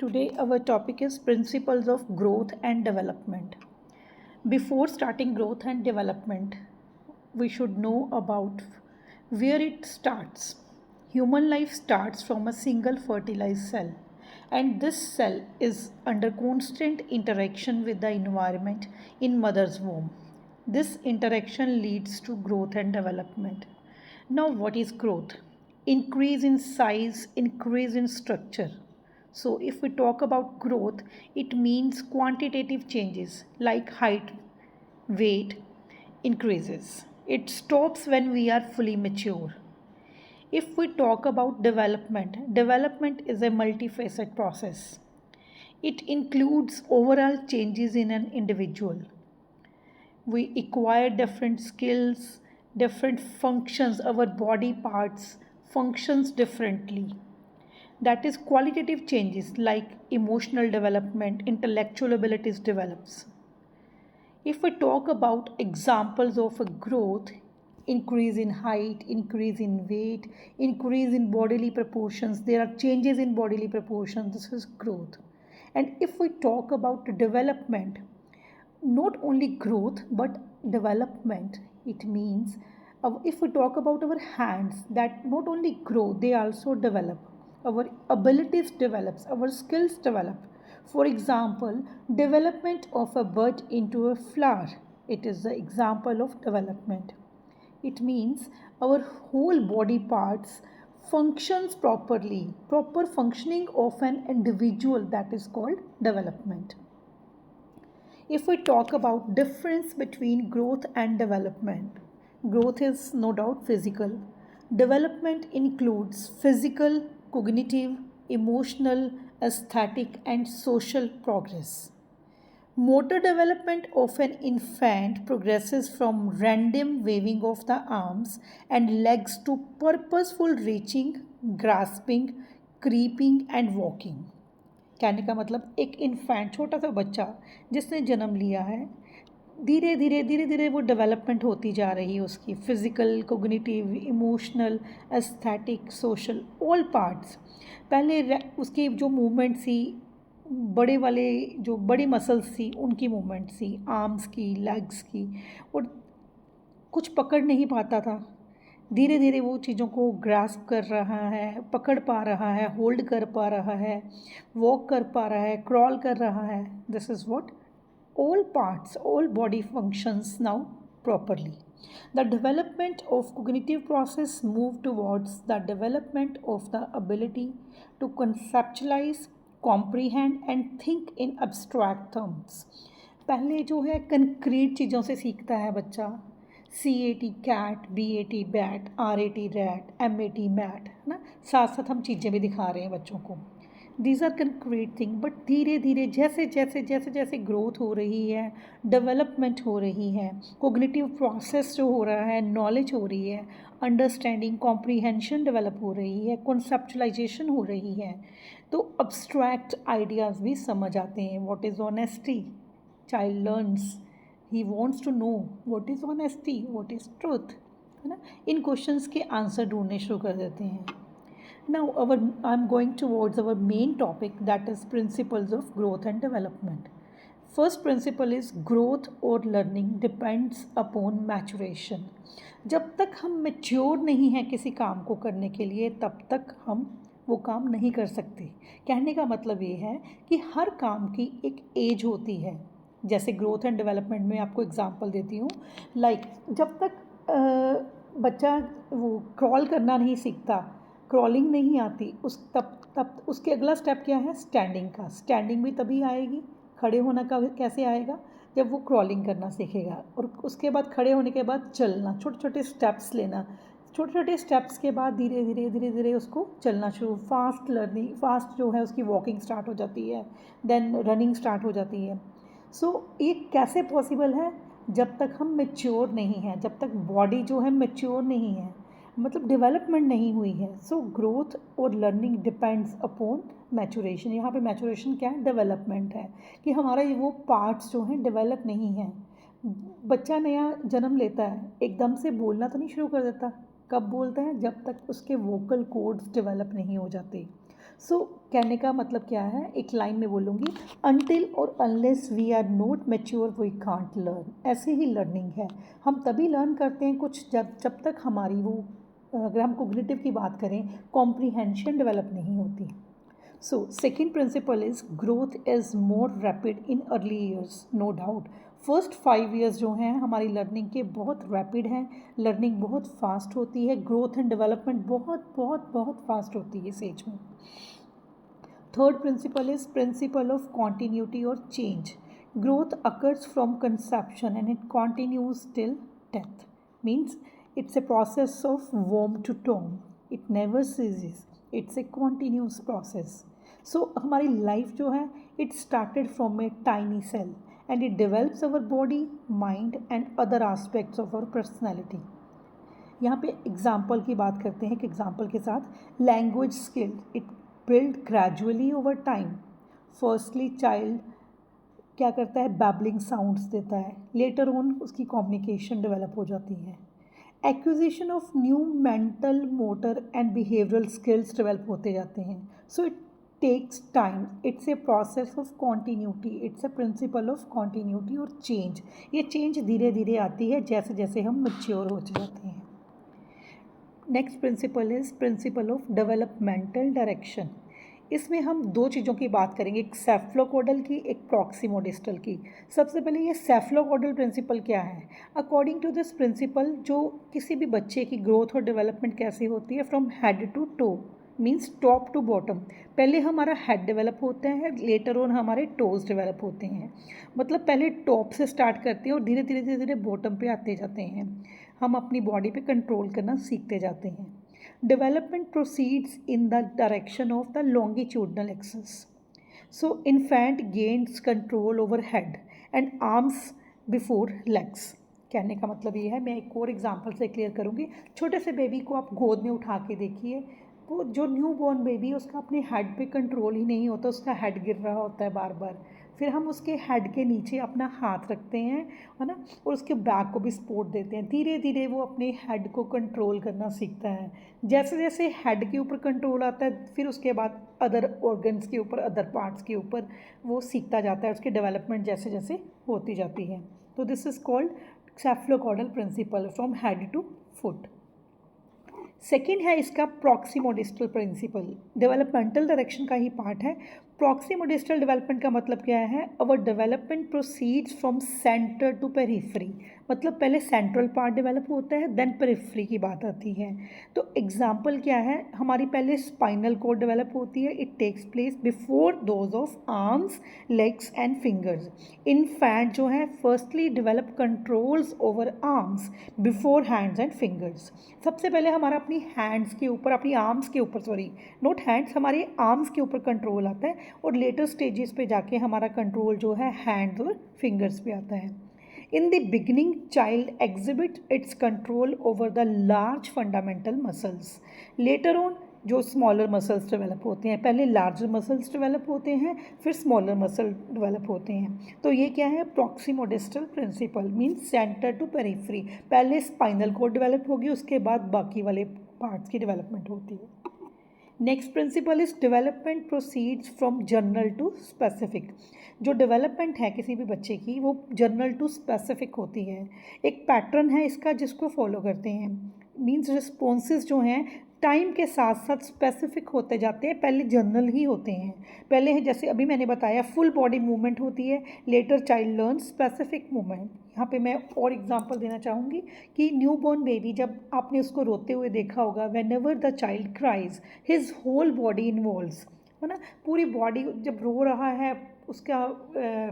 Today, our topic is principles of growth and development. Before starting growth and development, we should know about where it starts. Human life starts from a single fertilized cell, and this cell is under constant interaction with the environment in mother's womb. This interaction leads to growth and development. Now, what is growth? Increase in size, increase in structure. So, if we talk about growth, it means quantitative changes like height, weight increases. It stops when we are fully mature. If we talk about development, development is a multifaceted process. It includes overall changes in an individual. We acquire different skills, different functions, our body parts functions differently. That is qualitative changes like emotional development, intellectual abilities develops. If we talk about examples of a growth, increase in height, increase in weight, increase in bodily proportions, there are changes in bodily proportions, this is growth. And if we talk about development, not only growth but development, it means if we talk about our hands, that not only grow, they also develop. Our abilities develops, our skills develop. For example, development of a bud into a flower, it is the example of development. It means our whole body parts functions properly, proper functioning of an individual, that is called development. If we talk about difference between growth and development, growth is no doubt physical. Development includes physical, cognitive, emotional, aesthetic, and social progress. Motor development of an infant progresses from random waving of the arms and legs to purposeful reaching, grasping, creeping, and walking. कहने का मतलब एक infant छोटा सा बच्चा जिसने जन्म लिया है, धीरे धीरे वो डेवलपमेंट होती जा रही है उसकी physical, cognitive, emotional, aesthetic, social, all parts. पहले उसकी जो मूवमेंट थी, बड़े वाले जो बड़ी मसल्स थी उनकी मूवमेंट थी, आर्म्स की, लेग्स की, और कुछ पकड़ नहीं पाता था. धीरे धीरे वो चीज़ों को ग्रास्प कर रहा है, पकड़ पा रहा है, होल्ड कर पा रहा है, वॉक कर पा रहा है, क्रॉल कर रहा है. This is what all parts, all body functions now properly. The development of cognitive process move towards the development of the ability to conceptualize, comprehend and think in abstract terms. पहले जो है concrete चीज़ों से सीखता है बच्चा, CAT cat, BAT bat, RAT rat, MAT mat, है ना. साथ साथ हम चीज़ें भी दिखा रहे हैं बच्चों को. These are concrete thing. But धीरे धीरे जैसे ग्रोथ हो रही है, डेवलपमेंट हो रही है, कोग्निटिव प्रोसेस जो हो रहा है, नॉलेज हो रही है, अंडरस्टैंडिंग, कॉम्प्रीहेंशन डेवलप हो रही है, कॉन्सेप्चुलाइजेशन हो रही है, तो अब्स्ट्रैक्ट आइडियाज़ भी समझ आते हैं. What is honesty? Child learns, he wants to know what is honesty, what is truth, है ना. इन क्वेश्चंस के आंसर ढूंढने शुरू कर देते हैं. Now I'm going towards our main topic, that is principles of growth and development. First principle is growth or learning depends upon maturation. जब तक हम मैच्योर नहीं हैं किसी काम को करने के लिए, तब तक हम वो काम नहीं कर सकते. कहने का मतलब ये है कि हर काम की एक एज होती है. जैसे ग्रोथ एंड डेवलपमेंट में आपको एग्जांपल देती हूँ. लाइक जब तक बच्चा वो क्रॉल करना नहीं सीखता, क्रॉलिंग नहीं आती, तब उसके अगला स्टेप क्या है? स्टैंडिंग का. स्टैंडिंग भी तभी आएगी, खड़े होना का कैसे आएगा? जब वो क्रॉलिंग करना सीखेगा. और उसके बाद खड़े होने के बाद चलना, छोटे छोटे स्टेप्स लेना, छोटे छोटे स्टेप्स के बाद धीरे धीरे उसको चलना शुरू. फास्ट जो है उसकी वॉकिंग स्टार्ट हो जाती है, देन रनिंग स्टार्ट हो जाती है. सो ये कैसे पॉसिबल है? जब तक हम मैच्योर नहीं हैं, जब तक बॉडी जो है मैच्योर नहीं है, मतलब डेवलपमेंट नहीं हुई है. सो ग्रोथ और लर्निंग डिपेंड्स अपॉन मैचुरेशन. यहाँ पे मैचुरेशन क्या है? डेवलपमेंट है कि हमारा ये वो पार्ट्स जो हैं डेवलप नहीं हैं. बच्चा नया जन्म लेता है, एकदम से बोलना तो नहीं शुरू कर देता. कब बोलता है? जब तक उसके वोकल कॉर्ड्स डेवलप नहीं हो जाते. सो कहने का मतलब क्या है, एक लाइन में बोलूँगी, अनटिल और unless we are not mature we can't learn. ऐसे ही लर्निंग है, हम तभी लर्न करते हैं कुछ जब तक हमारी वो, अगर हम कोग्निटिव की बात करें, कॉम्प्रीहेंशन डेवलप नहीं होती। So second principle is growth is more rapid in early years, no doubt. First 5 years जो हैं हमारी लर्निंग के बहुत रैपिड हैं, लर्निंग बहुत फास्ट होती है, ग्रोथ एंड डेवलपमेंट बहुत बहुत बहुत फास्ट होती है इस एज में। Third principle is principle of continuity और change. Growth occurs from conception and it continues till death, means it's a process of वॉर्म to tomb, it never ceases, it's a continuous process. So हमारी life जो है, it started from a tiny cell and it develops our body, mind and other aspects of our personality. यहाँ पे example की बात करते हैं, कि एग्जाम्पल के साथ language skill, it build gradually over time. Firstly child क्या करता है, बैबलिंग साउंड्स देता है, लेटर ऑन उसकी कम्युनिकेशन डेवलप हो जाती है। Acquisition of new mental, motor and behavioural skills develop होते जाते हैं। So it takes time, it's a process of continuity, it's a principle of continuity और चेंज। ये चेंज धीरे धीरे आती है जैसे जैसे हम मैच्योर हो जाते हैं। Next principle is principle of developmental direction. इसमें हम दो चीज़ों की बात करेंगे, एक सेफ्लोकोडल की, एक प्रॉक्सिमोडिस्टल की। सबसे पहले ये सेफ्लोकोडल प्रिंसिपल क्या है। अकॉर्डिंग टू दिस प्रिंसिपल, जो किसी भी बच्चे की ग्रोथ और डेवलपमेंट कैसे होती है, from head to toe, means top to bottom. पहले हमारा हेड डेवलप होता है, लेटर ऑन हमारे टोज डेवलप होते हैं। मतलब पहले टॉप से स्टार्ट करते हैं और धीरे धीरे धीरे धीरे बॉटम पे आते जाते हैं, हम अपनी बॉडी पे कंट्रोल करना सीखते जाते हैं। Development proceeds in the direction of the longitudinal axis. So infant gains control over head and arms before legs. कहने का मतलब ये है, मैं एक और एग्जांपल से क्लियर करूँगी। छोटे से बेबी को आप गोद में उठा के देखिए, वो जो न्यू बॉर्न बेबी है उसका अपने हेड पे कंट्रोल ही नहीं होता, उसका हेड गिर रहा होता है बार बार। फिर हम उसके हेड के नीचे अपना हाथ रखते हैं, है ना, और उसके बैक को भी सपोर्ट देते हैं। धीरे धीरे वो अपने हेड को कंट्रोल करना सीखता है। जैसे जैसे हेड के ऊपर कंट्रोल आता है, फिर उसके बाद अदर ऑर्गन्स के ऊपर, अदर पार्ट्स के ऊपर वो सीखता जाता है, उसकी डेवलपमेंट जैसे जैसे होती जाती है। तो this is called cephalocaudal principle, from head to foot. Second है इसका प्रॉक्सिमोडिस्टल प्रिंसिपल, डेवलपमेंटल डायरेक्शन का ही पार्ट है। प्रॉक्सिमोडिस्टल डेवलपमेंट का मतलब क्या है, our development proceeds from centre to periphery. मतलब पहले सेंट्रल पार्ट डेवलप होता है, देन पेरिफेरी की बात आती है। तो एग्जाम्पल क्या है, हमारी पहले स्पाइनल कोड डेवलप होती है, it takes place before those of arms, legs and fingers. Infant जो है firstly develop controls over arms before hands and fingers. सबसे पहले हमारा अपनी हैंड्स के ऊपर, अपनी आर्म्स के ऊपर, सॉरी नॉट हैंड्स, हमारे आर्म्स के ऊपर कंट्रोल आता है, और लेटर स्टेजेस पे जाके हमारा कंट्रोल जो है हैंड्स और फिंगर्स पे आता है। In the beginning child exhibit it's control over the large fundamental muscles. Later on जो स्मॉलर मसल्स डेवलप होते हैं, पहले लार्जर मसल्स डेवलप होते हैं, फिर स्मॉलर मसल डेवलप होते हैं। तो ये क्या है, proximodistal principle, means centre to periphery. पहले स्पाइनल कोड डेवलप होगी, उसके बाद बाकी वाले पार्ट्स की डेवलपमेंट होती है। Next principle is development proceeds from general to specific. जो डेवलपमेंट है किसी भी बच्चे की, वो जनरल टू स्पेसिफिक होती है। एक पैटर्न है इसका जिसको फॉलो करते हैं, मीन्स रिस्पॉन्सेज जो हैं टाइम के साथ साथ स्पेसिफिक होते जाते हैं, पहले जनरल ही होते हैं। पहले है जैसे अभी मैंने बताया फुल बॉडी मूवमेंट होती है, later child learn specific movement. यहाँ पे मैं और एग्जांपल देना चाहूँगी कि न्यू बॉर्न बेबी, जब आपने उसको रोते हुए देखा होगा, whenever the child cries his whole body involves, है ना, पूरी बॉडी जब रो रहा है, उसका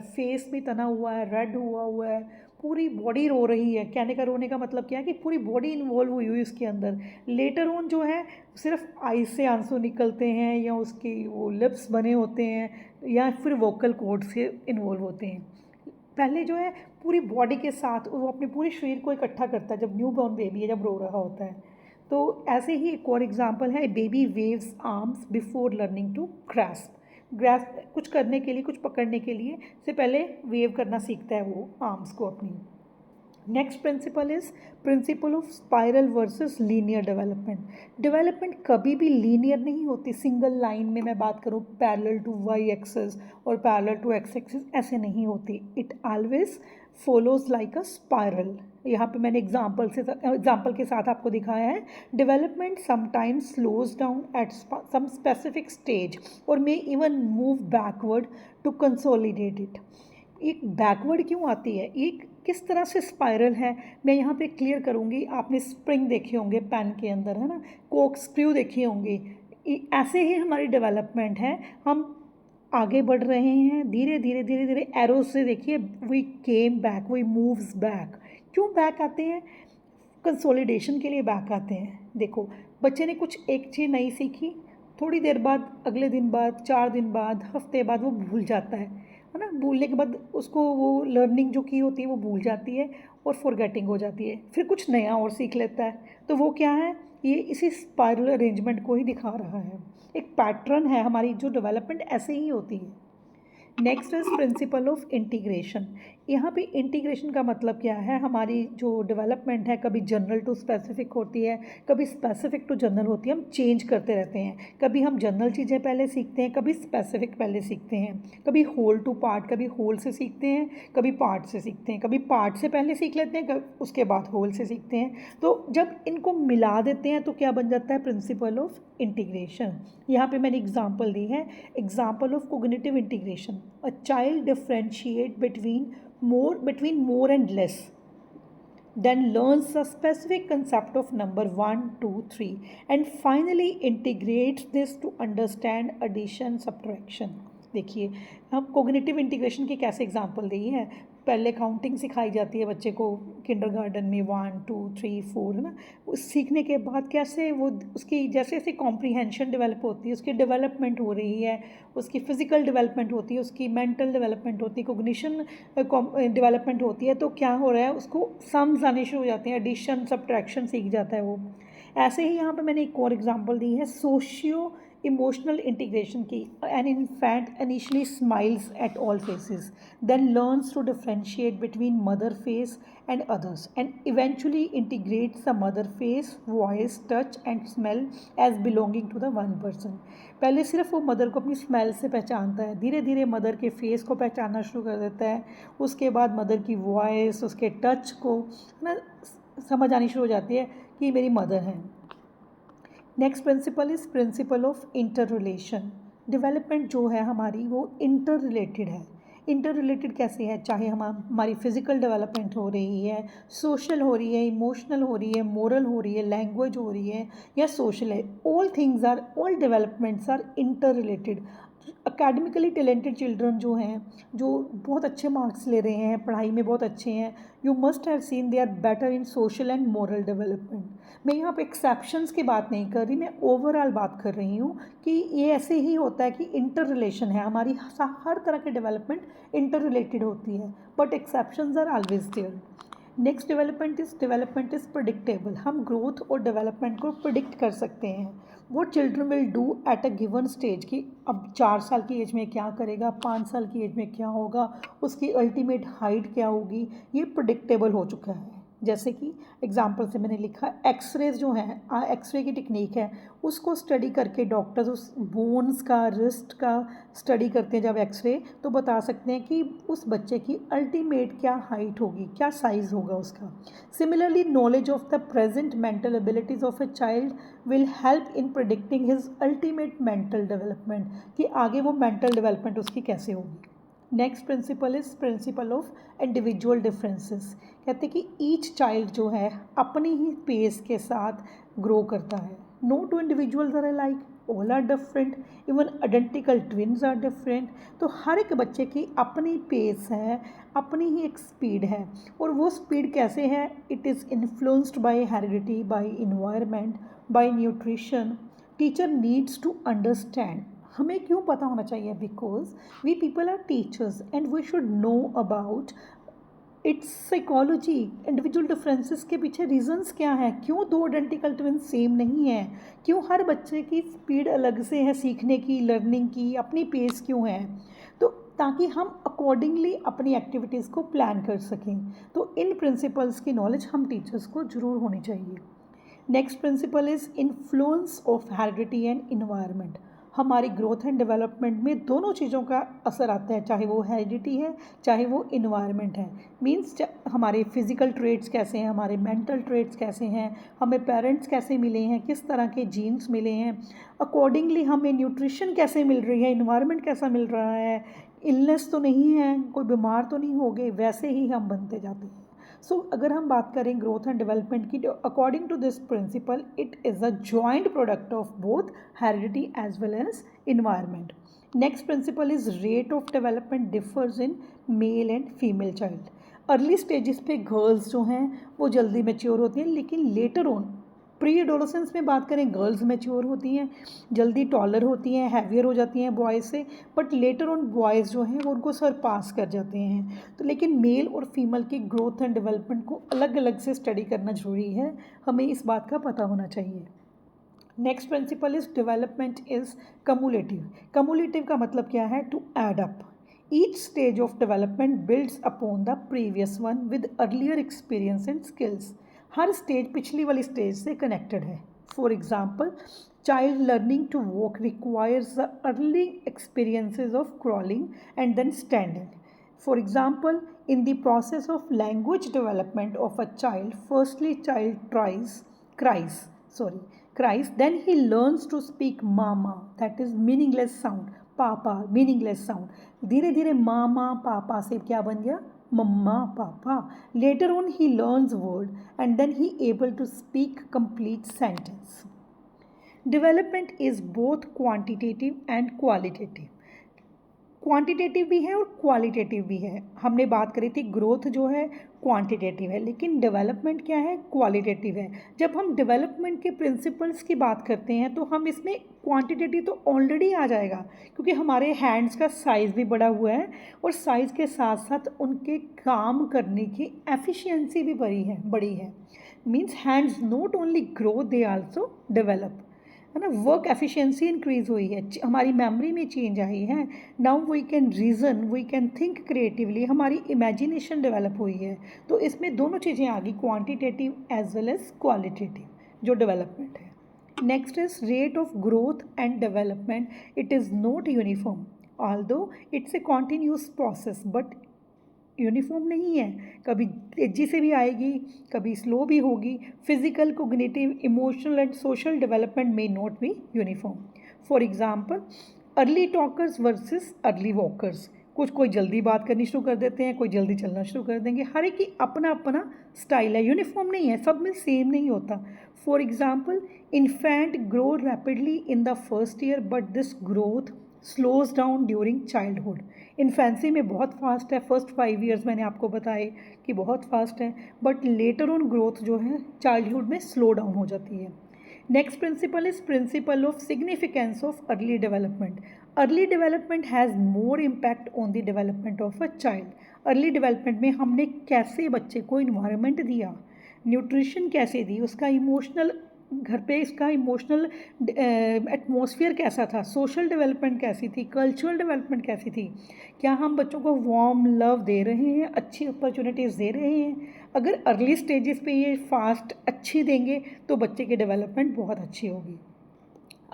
फेस भी तना हुआ है, रेड हुआ हुआ है, पूरी बॉडी रो रही है। कहने का रोने का मतलब क्या है कि पूरी बॉडी इन्वॉल्व हुई हुई उसके अंदर। लेटर ऑन जो है सिर्फ आई से आंसू निकलते हैं, या उसकी वो लिप्स बने होते हैं, या फिर वोकल कॉर्ड से इन्वॉल्व होते हैं। पहले जो है पूरी बॉडी के साथ वो अपने पूरे शरीर को इकट्ठा करता है जब न्यू बॉर्न बेबी है, जब रो रहा होता है। तो ऐसे ही एक और एग्जाम्पल है, baby waves arms before learning to grasp. Grasp कुछ करने के लिए, कुछ पकड़ने के लिए से पहले वेव करना सीखता है वो आर्म्स को अपनी। Next principle is principle of spiral versus linear development. Development कभी भी लीनियर नहीं होती, सिंगल लाइन में मैं बात करूँ पैरेलल टू वाई एक्सेस और पैरेलल टू एक्स एक्सेस, ऐसे नहीं होती। It always follows like a spiral. यहाँ पे मैंने एग्जाम्पल के साथ आपको दिखाया है। Development sometimes slows down at some specific stage और may even move backward to consolidate it. एक बैकवर्ड क्यों आती है, एक किस तरह से स्पाइरल है, मैं यहाँ पे क्लियर करूँगी। आपने स्प्रिंग देखे होंगे पेन के अंदर, है ना, कोक स्क्रू देखे होंगे। ऐसे ही हमारी डेवलपमेंट है, हम आगे बढ़ रहे हैं धीरे धीरे धीरे धीरे। एरो से देखिए, we came back, we moves back. क्यों बैक आते हैं? कंसोलिडेशन के लिए बैक आते हैं। देखो, बच्चे ने कुछ एक चीज़ नहीं सीखी, थोड़ी देर बाद, अगले दिन बाद, 4 दिन बाद, हफ्ते बाद वो भूल जाता है ना। भूलने के बाद उसको वो लर्निंग जो की होती है वो भूल जाती है और फॉरगेटिंग हो जाती है, फिर कुछ नया और सीख लेता है। तो वो क्या है, ये इसी स्पाइरल अरेंजमेंट को ही दिखा रहा है। एक पैटर्न है, हमारी जो डेवलपमेंट ऐसे ही होती है। Next is principle of integration. यहाँ पे इंटीग्रेशन का मतलब क्या है, हमारी जो डेवलपमेंट है कभी जनरल टू स्पेसिफिक होती है, कभी स्पेसिफिक टू जनरल होती है। हम चेंज करते रहते हैं, कभी हम जनरल चीज़ें पहले सीखते हैं, कभी स्पेसिफिक पहले सीखते हैं, कभी होल टू पार्ट, कभी होल से सीखते हैं, कभी पार्ट से सीखते हैं, कभी पार्ट से पहले सीख लेते हैं, उसके बाद होल से सीखते हैं। तो जब इनको मिला देते हैं तो क्या बन जाता है, प्रिंसिपल ऑफ इंटीग्रेशन। यहाँ पे मैंने एग्जांपल दी है, example of cognitive integration. A child differentiate between more and less, then learns a specific concept of number 1, 2, 3, and finally integrates this to understand addition, subtraction। देखिए, हम कोग्निटिव इंटीग्रेशन की कैसे example दी है। पहले काउंटिंग सिखाई जाती है बच्चे को किंडरगार्टन में, 1, 2, 3, 4, है ना। उस सीखने के बाद कैसे वो उसकी जैसे जैसे कॉम्प्रीहेंशन डेवलप होती है, उसकी डेवलपमेंट हो रही है, उसकी फिजिकल डेवलपमेंट होती है, उसकी मेंटल डेवलपमेंट होती है, कोग्निशन डेवलपमेंट होती है, तो क्या हो रहा है, उसको सम्स आने शुरू हो जाते हैं, एडिशन सब्ट्रैक्शन सीख जाता है वो। ऐसे ही यहाँ पे मैंने एक और एग्जांपल दी है सोशियो इमोशनल इंटीग्रेशन की। An infant initially smiles at all faces, then learns to differentiate between mother face and others and eventually integrates the mother face, voice, touch and smell as belonging to the one person। पहले सिर्फ वो mother को अपनी smell से पहचानता है, धीरे धीरे मदर के फेस को पहचानना शुरू कर देता है, उसके बाद मदर की वॉइस, उसके टच को ना समझ आनी शुरू हो जाती है कि मेरी मदर है। Next principle is principle of inter relation. Development जो है हमारी वो इंटर रिलेटेड है। इंटर रिलेटेड कैसे है, चाहे हमारी फिजिकल डेवलपमेंट हो रही है, सोशल हो रही है, इमोशनल हो रही है, मोरल हो रही है, लैंग्वेज हो रही है या सोशल है, all developments are interrelated. Academically talented children जो हैं, जो बहुत अच्छे मार्क्स ले रहे हैं, पढ़ाई में बहुत अच्छे हैं, you must have seen they are better in social and moral development. मैं यहाँ पे एक्सेप्शंस की बात नहीं कर रही, मैं ओवरऑल बात कर रही हूँ कि ये ऐसे ही होता है कि इंटर रिलेशन है, हमारी हर तरह की डेवलपमेंट इंटर रिलेटेड होती है, but exceptions are always there. Next development is predictable. हम ग्रोथ और डेवलपमेंट को प्रिडिक्ट कर सकते हैं। वो children will do at a given stage की अब 4 साल की एज में क्या करेगा, 5 साल की एज में क्या होगा, उसकी अल्टीमेट हाइट क्या होगी, ये प्रिडिक्टेबल हो चुका है। जैसे कि एग्जांपल से मैंने लिखा, एक्सरेज जो हैं, एक्सरे की टेक्निक है, उसको स्टडी करके डॉक्टर्स उस बोन्स का, रिस्ट का स्टडी करते हैं जब एक्सरे, तो बता सकते हैं कि उस बच्चे की अल्टीमेट क्या हाइट होगी, क्या साइज़ होगा उसका। Similarly knowledge of the present mental abilities of a child will help in predicting his ultimate mental development, कि आगे वो मेंटल डेवलपमेंट उसकी कैसे होगी। Next principle is principle of individual differences. कहते हैं कि ईच चाइल्ड जो है अपनी ही पेस के साथ ग्रो करता है। No two individuals are alike, all are different, even identical twins are different. तो हर एक बच्चे की अपनी पेस है, अपनी ही एक स्पीड है, और वो स्पीड कैसे है, it is influenced by heredity, by environment, by nutrition. Teacher needs to understand, हमें क्यों पता होना चाहिए, because we people are teachers and we should know about its psychology. Individual differences के पीछे रीजंस क्या हैं, क्यों 2 आइडेंटिकल ट्विन सेम नहीं हैं, क्यों हर बच्चे की स्पीड अलग से है सीखने की, लर्निंग की, अपनी पेस क्यों है। तो ताकि हम अकॉर्डिंगली अपनी एक्टिविटीज़ को प्लान कर सकें। तो इन प्रिंसिपल्स की नॉलेज हम टीचर्स को ज़रूर होनी चाहिए। Next principal is influence of heredity and environment. हमारी ग्रोथ एंड डेवलपमेंट में दोनों चीज़ों का असर आता है, चाहे वो हेरिडिटी है चाहे वो इन्वायरमेंट है। मीन्स हमारे फिजिकल ट्रेट्स कैसे हैं, हमारे मेंटल ट्रेट्स कैसे हैं, हमें पेरेंट्स कैसे मिले हैं, किस तरह के जीन्स मिले हैं, अकॉर्डिंगली हमें न्यूट्रिशन कैसे मिल रही है, इन्वायरमेंट कैसा मिल रहा है, इलनेस तो नहीं है, कोई बीमार तो नहीं हो गए, वैसे ही हम बनते जाते हैं। सो अगर हम बात करें ग्रोथ एंड डेवलपमेंट की, according to this principle it is a joint product of both heredity as well as environment. Next principle is rate of development differs in male and female child. Early stages पे girls जो हैं वो जल्दी mature होती हैं, लेकिन later on pre adolescence में बात करें गर्ल्स मैच्योर होती हैं, जल्दी टॉलर होती हैं, हैवियर हो जाती हैं बॉयज़ से, बट लेटर ऑन बॉयज़ जो हैं वो उनको सरपास कर जाते हैं। तो लेकिन मेल और फीमेल की ग्रोथ एंड डेवलपमेंट को अलग अलग से स्टडी करना ज़रूरी है, हमें इस बात का पता होना चाहिए। Next principle is development is cumulative. Cumulative का मतलब क्या है? To add up. Each stage of development builds upon the previous one with earlier experience and skills. हर स्टेज पिछली वाली स्टेज से कनेक्टेड है। For example, child learning to walk requires the early experiences of crawling and then standing. For example, in the process of language development of a child, firstly child cries, then he learns to speak mama, that is meaningless sound, papa, meaningless sound. धीरे धीरे मामा पापा से क्या बन गया? मम्मा पापा. Later on he learns word and then he able to speak complete sentence. Development is both quantitative and qualitative. Quantitative भी है और क्वालिटेटिव भी है। हमने बात करी थी ग्रोथ जो है क्वांटिटेटिव है, लेकिन डेवलपमेंट क्या है? क्वालिटेटिव है। जब हम डेवलपमेंट के प्रिंसिपल्स की बात करते हैं तो हम इसमें क्वांटिटेटिव तो ऑलरेडी आ जाएगा, क्योंकि हमारे हैंड्स का साइज़ भी बड़ा हुआ है और साइज़ के साथ साथ उनके काम करने की एफिशिएंसी भी बड़ी है। Means hands not only grow, they also develop, है ना। वर्क एफिशिएंसी इंक्रीज हुई है, हमारी मेमोरी में चेंज आई है। Now we can reason, we can think creatively, हमारी इमेजिनेशन डेवलप हुई है। तो इसमें दोनों चीज़ें आ गई, quantitative as well as qualitative जो डेवलपमेंट है। Next is rate of growth and development. It is not uniform, although it's a continuous process, but uniform नहीं है। कभी तेज़ी से भी आएगी, कभी स्लो भी होगी. Physical, cognitive, emotional and social development may not be uniform. For example, early talkers versus early walkers. कोई जल्दी बात करनी शुरू कर देते हैं, कोई जल्दी चलना शुरू कर देंगे. हर एक की अपना अपना स्टाइल है, यूनिफॉर्म नहीं है, सब में सेम नहीं होता. For example, infant grow rapidly in the first year but this growth slows down during childhood. Infancy में बहुत फास्ट है, फर्स्ट 5 ईयर्स मैंने आपको बताए कि बहुत फास्ट है, बट लेटर ऑन ग्रोथ जो है चाइल्डहुड में स्लो डाउन हो जाती है. Next principle is principle of significance of early development. Early development has more impact on the development of a child. Early development में हमने कैसे बच्चे को इन्वायरमेंट दिया, न्यूट्रिशन कैसे दी, उसका इमोशनल, घर पे इसका इमोशनल एटमॉस्फेयर कैसा था, सोशल डेवलपमेंट कैसी थी, कल्चरल डेवलपमेंट कैसी थी, क्या हम बच्चों को वार्म लव दे रहे हैं, अच्छी अपॉर्चुनिटीज़ दे रहे हैं. अगर अर्ली स्टेजेस पे ये फास्ट अच्छी देंगे तो बच्चे की डेवलपमेंट बहुत अच्छी होगी.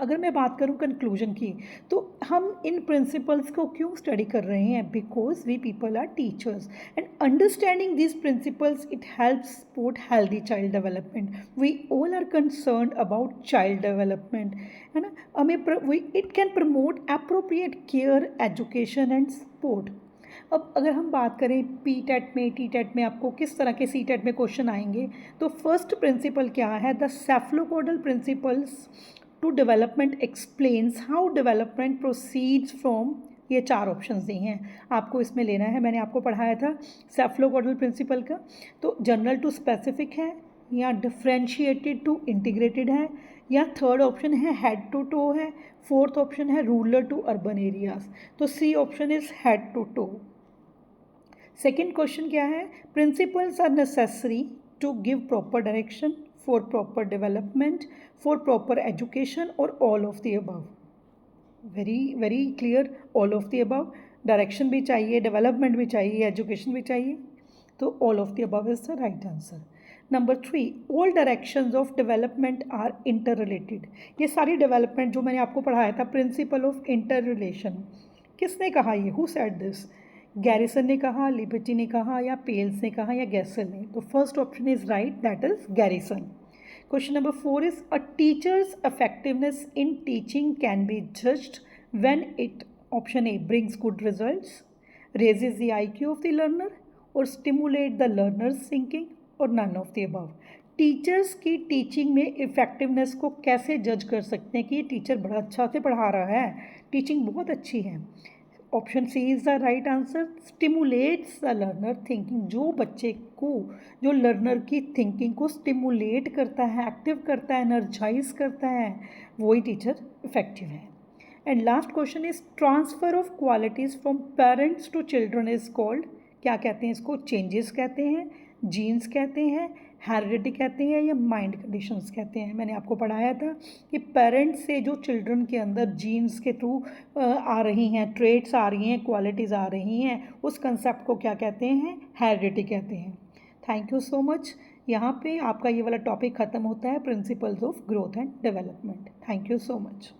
अगर मैं बात करूं कंक्लूजन की, तो हम इन प्रिंसिपल्स को क्यों स्टडी कर रहे हैं? Because we people are teachers and understanding this principles it helps support healthy child development. We all are concern about child development, है ना. हमें it can promote appropriate care, education and support. अब अगर हम बात करें पी टेट में, T TET में आपको किस तरह के सी टेट में क्वेश्चन आएंगे, तो फर्स्ट प्रिंसिपल क्या है? The cephalocaudal principles to development explains how development proceeds from. ये 4 ऑप्शंस दिए हैं आपको, इसमें लेना है. मैंने आपको पढ़ाया था सेफलोपोडल प्रिंसिपल का. तो जनरल टू स्पेसिफिक है, या डिफ्रेंशिएटेड टू इंटीग्रेटेड है, या थर्ड ऑप्शन है हेड टू टो है, फोर्थ ऑप्शन है रूरल टू अर्बन एरियाज. तो C option is head to toe. Second question क्या है? Principles are necessary to give proper direction, for proper development, for proper education, or all of the above. Very clear, all of the above. Direction भी चाहिए, development भी चाहिए, education भी चाहिए, तो all of the above is the right answer. Number 3, all directions of development are interrelated. ये सारी development जो मैंने आपको पढ़ाया था, प्रिंसिपल ऑफ इंटर रिलेशन, किसने कहा ये? Who said this? गैरिसन ने कहा, लिबर्टी ने कहा, या पेल्स ने कहा, या गैसल ने? तो first option is right, that is garrison. Question number 4 is a teacher's effectiveness in teaching can be judged when it, option A, brings good results, raises the IQ of the learner, or stimulate the learner's thinking, or none of the above. Teachers की teaching में effectiveness को कैसे जज कर सकते हैं कि ये टीचर बड़ा अच्छा से पढ़ा रहा है, टीचिंग बहुत अच्छी है? Option C is the right answer, stimulates the learner thinking. जो बच्चे को, जो लर्नर की थिंकिंग को स्टिमुलेट करता है, एक्टिव करता है, एनर्जाइज करता है, वही टीचर इफेक्टिव है। And last question is transfer of qualities from parents to children is called, क्या कहते हैं इसको? चेंजेस कहते हैं, जीन्स कहते हैं, हेरिडिटी कहते हैं, या माइंड कंडीशंस कहते हैं? मैंने आपको पढ़ाया था कि पेरेंट्स से जो चिल्ड्रन के अंदर जीन्स के थ्रू आ रही हैं, ट्रेट्स आ रही हैं, क्वालिटीज़ आ रही हैं, उस कंसेप्ट को क्या कहते हैं? हेरिडिटी कहते हैं। Thank you so much. यहाँ पे आपका ये वाला टॉपिक ख़त्म होता है, principles of growth and development. Thank you so much.